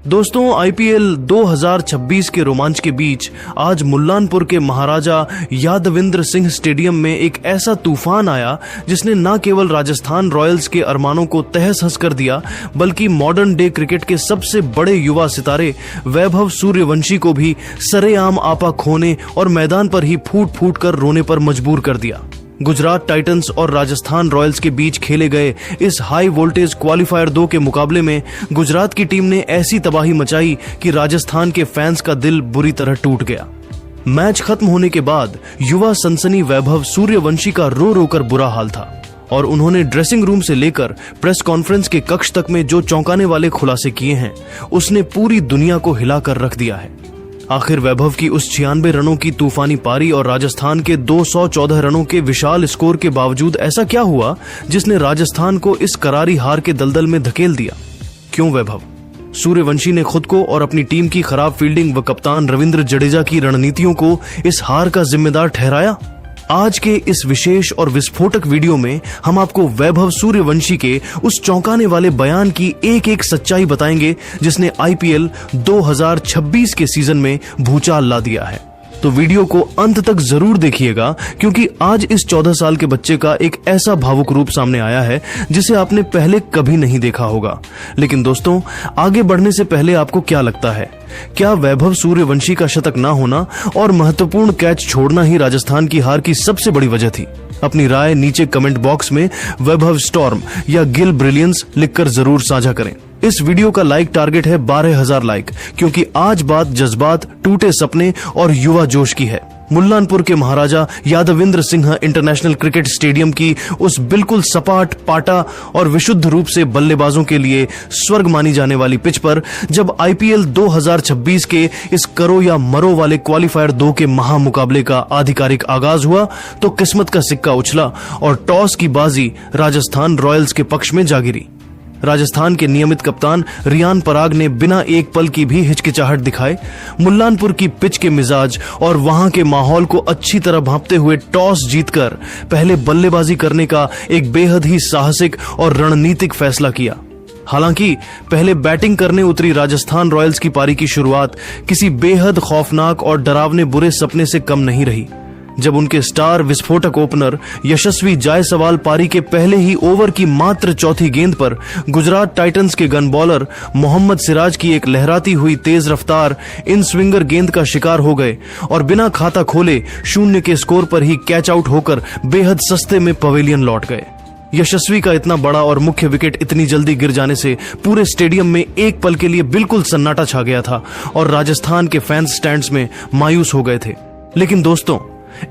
दोस्तों, आईपीएल 2026 के रोमांच के बीच आज मुल्लानपुर के महाराजा यादविंद्र सिंह स्टेडियम में एक ऐसा तूफान आया जिसने न केवल राजस्थान रॉयल्स के अरमानों को तहस-नहस कर दिया, बल्कि मॉडर्न डे क्रिकेट के सबसे बड़े युवा सितारे वैभव सूर्यवंशी को भी सरेआम आपा खोने और मैदान पर ही फूट फूट कर रोने पर मजबूर कर दिया। गुजरात टाइटंस और राजस्थान रॉयल्स के बीच खेले गए इस हाई वोल्टेज क्वालिफायर 2 के मुकाबले में गुजरात की टीम ने ऐसी तबाही मचाई कि राजस्थान के फैंस का दिल बुरी तरह टूट गया। मैच खत्म होने के बाद युवा सनसनी वैभव सूर्यवंशी का रो रो कर बुरा हाल था और उन्होंने ड्रेसिंग रूम से लेकर प्रेस कॉन्फ्रेंस के कक्ष तक में जो चौंकाने वाले खुलासे किए हैं, उसने पूरी दुनिया को हिलाकर रख दिया है। आखिर वैभव की उस 96 रनों की तूफानी पारी और राजस्थान के 214 रनों के विशाल स्कोर के बावजूद ऐसा क्या हुआ जिसने राजस्थान को इस करारी हार के दलदल में धकेल दिया? क्यों वैभव? सूर्यवंशी ने खुद को और अपनी टीम की खराब फील्डिंग व कप्तान रविंद्र जडेजा की रणनीतियों को इस हार का जिम्मेदार ठहराया? आज के इस विशेष और विस्फोटक वीडियो में हम आपको वैभव सूर्यवंशी के उस चौंकाने वाले बयान की एक एक सच्चाई बताएंगे जिसने आईपीएल 2026 के सीजन में भूचाल ला दिया है। तो वीडियो को अंत तक जरूर देखिएगा, क्योंकि आज इस 14 साल के बच्चे का एक ऐसा भावुक रूप सामने आया है जिसे आपने पहले कभी नहीं देखा होगा। लेकिन दोस्तों, आगे बढ़ने से पहले आपको क्या लगता है, क्या वैभव सूर्यवंशी का शतक ना होना और महत्वपूर्ण कैच छोड़ना ही राजस्थान की हार की सबसे बड़ी वजह थी? अपनी राय नीचे कमेंट बॉक्स में वैभव स्टॉर्म या गिल ब्रिलियंस लिखकर जरूर साझा करें। इस वीडियो का लाइक टारगेट है 12,000 लाइक, क्योंकि आज बात जज्बात, टूटे सपने और युवा जोश की है। मुल्लानपुर के Maharaja Yadavindra Singh international cricket stadium की उस बिल्कुल सपाट, पाटा और विशुद्ध रूप से बल्लेबाजों के लिए स्वर्ग मानी जाने वाली पिच पर जब आईपीएल 2026 के इस करो या मरो वाले क्वालिफायर 2 के महामुकाबले का आधिकारिक आगाज हुआ, तो किस्मत का सिक्का उछला और टॉस की बाजी राजस्थान रॉयल्स के पक्ष में जा गिरी। राजस्थान के नियमित कप्तान रियान पराग ने बिना एक पल की भी हिचकिचाहट दिखाए मुल्लानपुर की पिच के मिजाज और वहां के माहौल को अच्छी तरह भांपते हुए टॉस जीतकर पहले बल्लेबाजी करने का एक बेहद ही साहसिक और रणनीतिक फैसला किया। हालांकि पहले बैटिंग करने उतरी राजस्थान रॉयल्स की पारी की शुरुआत किसी बेहद खौफनाक और डरावने बुरे सपने से कम नहीं रही, जब उनके स्टार विस्फोटक ओपनर यशस्वी जायसवाल पारी के पहले ही ओवर की मात्र चौथी गेंद पर गुजरात टाइटंस के गन बॉलर मोहम्मद सिराज की एक लहराती हुई तेज रफ्तार इन स्विंगर गेंद का शिकार हो गए और बिना खाता खोले 0 के स्कोर पर ही कैच आउट होकर बेहद सस्ते में पवेलियन लौट गए। यशस्वी का इतना बड़ा और मुख्य विकेट इतनी जल्दी गिर जाने से पूरे स्टेडियम में एक पल के लिए बिल्कुल सन्नाटा छा गया था और राजस्थान के फैंस स्टैंड्स में मायूस हो गए थे। लेकिन दोस्तों,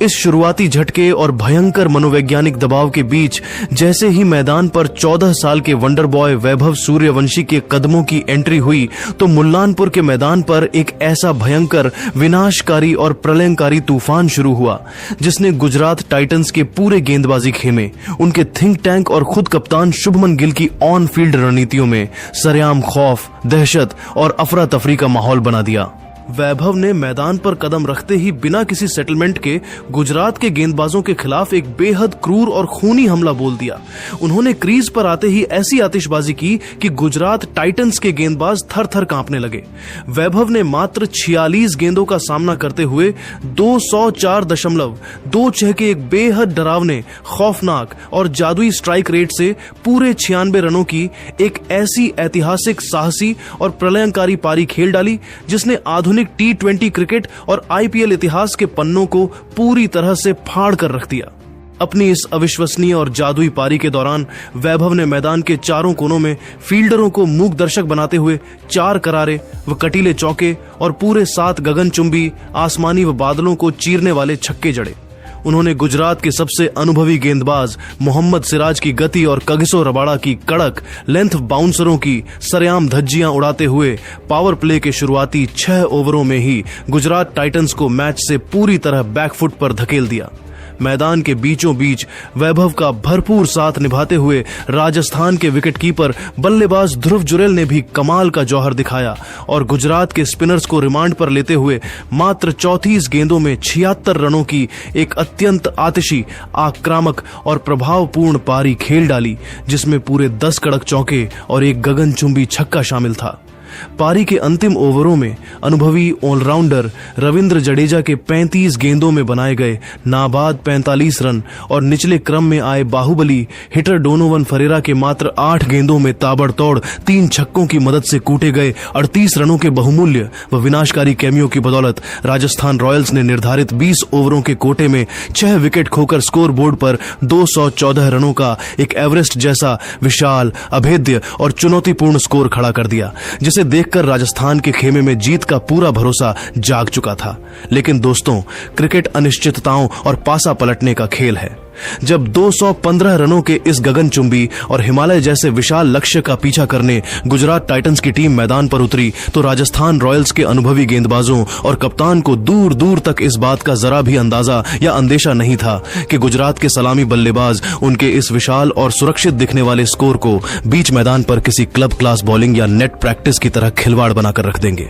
इस शुरुआती झटके और भयंकर मनोवैज्ञानिक दबाव के बीच जैसे ही मैदान पर 14 साल के वंडर बॉय वैभव सूर्यवंशी के कदमों की एंट्री हुई, तो मुल्लानपुर के मैदान पर एक ऐसा भयंकर, विनाशकारी और प्रलयंकारी तूफान शुरू हुआ जिसने गुजरात टाइटंस के पूरे गेंदबाजी खेमे, उनके थिंक टैंक और खुद कप्तान शुभमन गिल की ऑन फील्ड रणनीतियों में सरेआम खौफ, दहशत और अफरा तफरी का माहौल बना दिया। वैभव ने मैदान पर कदम रखते ही बिना किसी सेटलमेंट के गुजरात के गेंदबाजों के खिलाफ एक बेहद क्रूर और खूनी हमला बोल दिया। उन्होंने क्रीज पर आते ही ऐसी आतिशबाजी की कि गुजरात टाइटंस के गेंदबाज थर थर कांपने लगे। वैभव ने मात्र 46 गेंदों का सामना करते हुए 204.26 के एक बेहद डरावने, खौफनाक और जादुई स्ट्राइक रेट से पूरे 96 रनों की एक ऐसी ऐतिहासिक, साहसी और प्रलयंकारी पारी खेल डाली जिसने आधुनिक T20 क्रिकेट और आईपीएल इतिहास के पन्नों को पूरी तरह से फाड़ कर रख दिया। अपनी इस अविश्वसनीय और जादुई पारी के दौरान वैभव ने मैदान के चारों कोनों में फील्डरों को मूक दर्शक बनाते हुए 4 करारे व कटीले चौके और पूरे 7 गगनचुंबी, आसमानी व बादलों को चीरने वाले छक्के जड़े। उन्होंने गुजरात के सबसे अनुभवी गेंदबाज मोहम्मद सिराज की गति और कगिसो रबाड़ा की कड़क लेंथ बाउंसरों की सरेआम धज्जियां उड़ाते हुए पावर प्ले के शुरुआती 6 ओवरों में ही गुजरात टाइटंस को मैच से पूरी तरह बैकफुट पर धकेल दिया। मैदान के बीचों बीच वैभव का भरपूर साथ निभाते हुए राजस्थान के विकेटकीपर बल्लेबाज ध्रुव जुरेल ने भी कमाल का जौहर दिखाया और गुजरात के स्पिनर्स को रिमांड पर लेते हुए मात्र 34 गेंदों में 76 रनों की एक अत्यंत आतिशी, आक्रामक और प्रभावपूर्ण पारी खेल डाली, जिसमें पूरे 10 कड़क चौके और एक गगनचुंबी छक्का शामिल था। पारी के अंतिम ओवरों में अनुभवी ऑलराउंडर रविंद्र जडेजा के 35 गेंदों में बनाए गए नाबाद 45 रन और निचले क्रम में आए बाहुबली हिटर डोनोवन फरेरा के मात्र 8 गेंदों में ताबड़तोड़ 3 छक्कों की मदद से कूटे गए 38 रनों के बहुमूल्य व विनाशकारी कैमियो की बदौलत राजस्थान रॉयल्स ने निर्धारित 20 ओवरों के कोटे में 6 विकेट खोकर स्कोर बोर्ड पर 214 रनों का एक एवरेस्ट जैसा विशाल, अभेद्य और चुनौतीपूर्ण स्कोर खड़ा कर दिया, जिसे देखकर राजस्थान के खेमे में जीत का पूरा भरोसा जाग चुका था। लेकिन दोस्तों, क्रिकेट अनिश्चितताओं और पासा पलटने का खेल है। जब 215 रनों के इस गगनचुंबी और हिमालय जैसे विशाल लक्ष्य का पीछा करने गुजरात टाइटंस की टीम मैदान पर उतरी तो राजस्थान रॉयल्स के अनुभवी गेंदबाजों और कप्तान को दूर दूर तक इस बात का जरा भी अंदाजा या अंदेशा नहीं था कि गुजरात के सलामी बल्लेबाज उनके इस विशाल और सुरक्षित दिखने वाले स्कोर को बीच मैदान पर किसी क्लब क्लास बॉलिंग या नेट प्रैक्टिस की तरह खिलवाड़ बनाकर रख देंगे।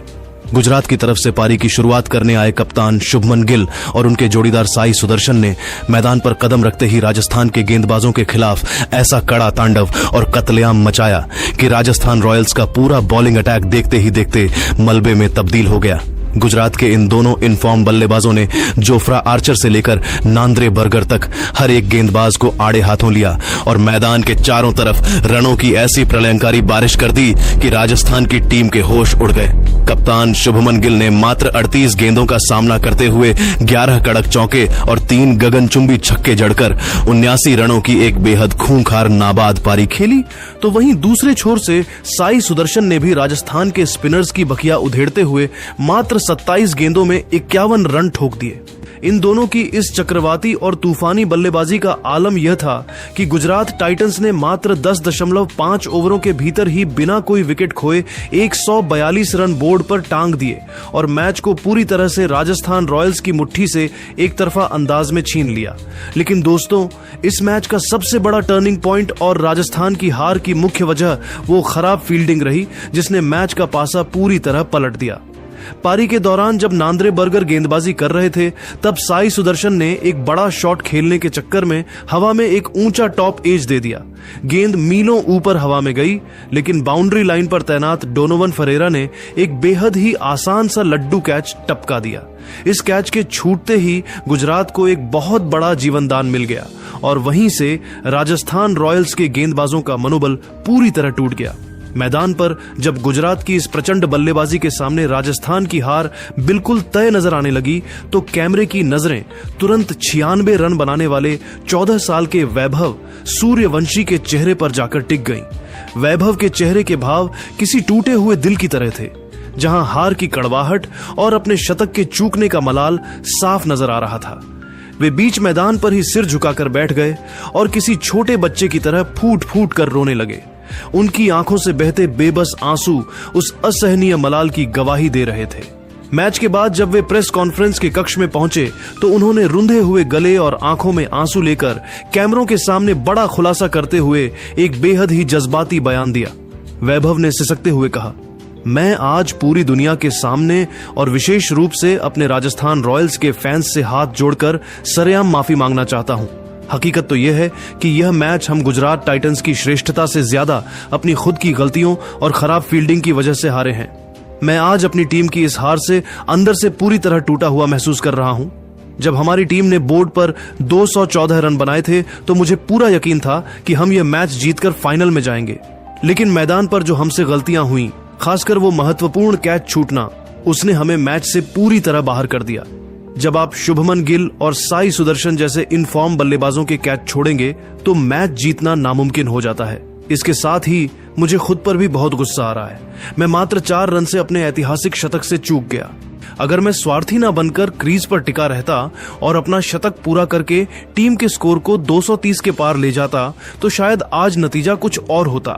गुजरात की तरफ से पारी की शुरुआत करने आए कप्तान शुभमन गिल और उनके जोड़ीदार साई सुदर्शन ने मैदान पर कदम रखते ही राजस्थान के गेंदबाजों के खिलाफ ऐसा कड़ा तांडव और कत्लेआम मचाया कि राजस्थान रॉयल्स का पूरा बॉलिंग अटैक देखते ही देखते मलबे में तब्दील हो गया। गुजरात के इन दोनों इनफॉर्म बल्लेबाजों ने जोफ्रा आर्चर से लेकर नांद्रे बर्गर तक हर एक गेंदबाज को आड़े हाथों लिया और मैदान के चारों तरफ रनों की ऐसी प्रलयंकारी बारिश कर दी कि राजस्थान की टीम के होश उड़ गए। कप्तान शुभमन गिल ने मात्र 38 गेंदों का सामना करते हुए 11 कड़क चौके और 3 गगनचुंबी छक्के जड़कर 79 रनों की एक बेहद खूंखार नाबाद पारी खेली। तो वहीं दूसरे छोर से साई सुदर्शन ने भी राजस्थान के स्पिनर्स की बखिया उधेड़ते हुए मात्र 27 गेंदों में 51 रन ठोक दिए। इन दोनों की इस चक्रवाती और तूफानी बल्लेबाजी का आलम यह था कि गुजरात टाइटंस ने मात्र 10.5 ओवरों के भीतर ही बिना कोई विकेट खोए 142 रन बोर्ड पर टांग दिए और मैच को पूरी तरह से राजस्थान रॉयल्स की मुट्ठी से एक तरफा अंदाज में छीन लिया। लेकिन दोस्तों, इस मैच का सबसे बड़ा टर्निंग पॉइंट और राजस्थान की हार की मुख्य वजह वो खराब फील्डिंग रही, जिसने मैच का पासा पूरी तरह पलट दिया। पारी के दौरान जब नांद्रे बर्गर गेंदबाजी कर रहे थे तब साई सुदर्शन ने एक बड़ा शॉट खेलने के चक्कर में हवा में एक ऊंचा टॉप एज दे दिया। गेंद मीलों ऊपर हवा में गई, लेकिन बाउंड्री लाइन पर तैनात डोनोवन फरेरा ने एक बेहद ही आसान सा लड्डू कैच टपका दिया। इस कैच के छूटते ही गुजरात को एक बहुत बड़ा जीवनदान मिल गया और वहीं से राजस्थान रॉयल्स के गेंदबाजों का मनोबल पूरी तरह टूट गया। मैदान पर जब गुजरात की इस प्रचंड बल्लेबाजी के सामने राजस्थान की हार बिल्कुल तय नजर आने लगी तो कैमरे की नजरें तुरंत 96 रन बनाने वाले 14 साल के वैभव सूर्यवंशी के चेहरे पर जाकर टिक गईं। वैभव के चेहरे के भाव किसी टूटे हुए दिल की तरह थे, जहां हार की कड़वाहट और अपने शतक के चूकने का मलाल साफ नजर आ रहा था। वे बीच मैदान पर ही सिर झुकाकर बैठ गए और किसी छोटे बच्चे की तरह फूट फूट कर रोने लगे। उनकी आंखों से बहते बेबस आंसू उस असहनीय मलाल की गवाही दे रहे थे। मैच के बाद जब वे प्रेस कॉन्फ्रेंस के कक्ष में पहुंचे तो उन्होंने रुंधे हुए गले और आंखों में आंसू लेकर कैमरों के सामने बड़ा खुलासा करते हुए एक बेहद ही जज्बाती बयान दिया। वैभव ने सिसकते हुए कहा, मैं आज पूरी दुनिया के सामने और विशेष रूप से अपने राजस्थान रॉयल्स के फैंस से हाथ जोड़कर सरेआम माफी मांगना चाहता हूं। हकीकत तो यह है कि यह मैच हम गुजरात टाइटंस की श्रेष्ठता से ज्यादा अपनी खुद की गलतियों और खराब फील्डिंग की वजह से हारे हैं। मैं आज अपनी टीम की इस हार से अंदर से पूरी तरह टूटा हुआ महसूस कर रहा हूं। जब हमारी टीम ने बोर्ड पर 214 रन बनाए थे तो मुझे पूरा यकीन था कि हम यह मैच जीतकर फाइनल में जाएंगे, लेकिन मैदान पर जो हमसे गलतियां हुई, खासकर वो महत्वपूर्ण कैच छूटना, उसने हमें मैच से पूरी तरह बाहर कर दिया। जब आप शुभमन गिल और साई सुदर्शन जैसे इनफॉर्म बल्लेबाजों के कैच छोड़ेंगे तो मैच जीतना नामुमकिन हो जाता है। इसके साथ ही मुझे खुद पर भी बहुत गुस्सा आ रहा है। मैं मात्र 4 रन से अपने ऐतिहासिक शतक से चूक गया। अगर मैं स्वार्थी ना बनकर क्रीज पर टिका रहता और अपना शतक पूरा करके टीम के स्कोर को 230 के पार ले जाता तो शायद आज नतीजा कुछ और होता।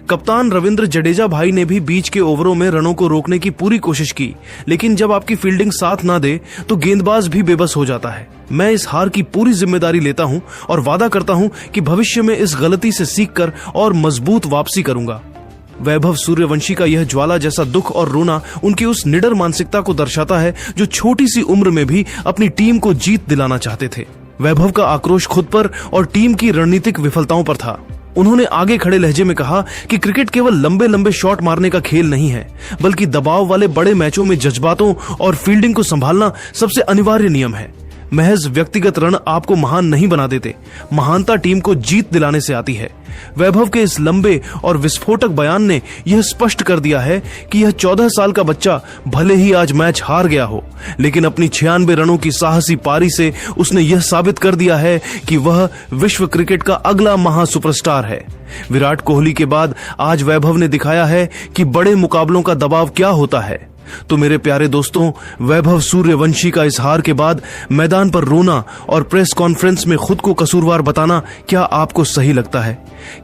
कप्तान रविंद्र जडेजा भाई ने भी बीच के ओवरों में रनों को रोकने की पूरी कोशिश की, लेकिन जब आपकी फील्डिंग साथ ना दे तो गेंदबाज भी बेबस हो जाता है। मैं इस हार की पूरी जिम्मेदारी लेता हूं और वादा करता हूं कि भविष्य में इस गलती से सीखकर और मजबूत वापसी करूंगा। वैभव सूर्यवंशी का यह ज्वाला जैसा दुख और रोना उनकी उस निडर मानसिकता को दर्शाता है जो छोटी सी उम्र में भी अपनी टीम को जीत दिलाना चाहते थे। वैभव का आक्रोश खुद पर और टीम की रणनीतिक विफलताओं पर था। उन्होंने आगे खड़े लहजे में कहा कि क्रिकेट केवल लंबे लंबे शॉट मारने का खेल नहीं है, बल्कि दबाव वाले बड़े मैचों में जज्बातों और फील्डिंग को संभालना सबसे अनिवार्य नियम है। महज व्यक्तिगत रन आपको महान नहीं बना देते, महानता टीम को जीत दिलाने से आती है। वैभव के इस लंबे और विस्फोटक बयान ने यह स्पष्ट कर दिया है कि यह 14 साल का बच्चा भले ही आज मैच हार गया हो, लेकिन अपनी 96 रनों की साहसी पारी से उसने यह साबित कर दिया है कि वह विश्व क्रिकेट का अगला महा सुपरस्टार है। विराट कोहली के बाद आज वैभव ने दिखाया है कि बड़े मुकाबलों का दबाव क्या होता है। तो मेरे प्यारे दोस्तों, वैभव सूर्यवंशी का इस हार के बाद मैदान पर रोना और प्रेस कॉन्फ्रेंस में खुद को कसूरवार बताना क्या आपको सही लगता है?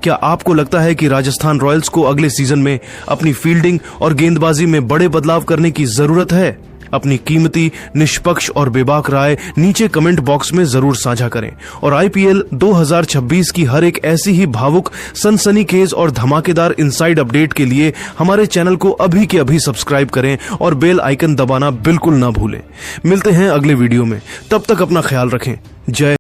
क्या आपको लगता है कि राजस्थान रॉयल्स को अगले सीजन में अपनी फील्डिंग और गेंदबाजी में बड़े बदलाव करने की जरूरत है? अपनी कीमती, निष्पक्ष और बेबाक राय नीचे कमेंट बॉक्स में जरूर साझा करें और आईपीएल 2026 की हर एक ऐसी ही भावुक, सनसनीखेज और धमाकेदार इनसाइड अपडेट के लिए हमारे चैनल को अभी के अभी सब्सक्राइब करें और बेल आइकन दबाना बिल्कुल ना भूलें। मिलते हैं अगले वीडियो में, तब तक अपना ख्याल रखें। जय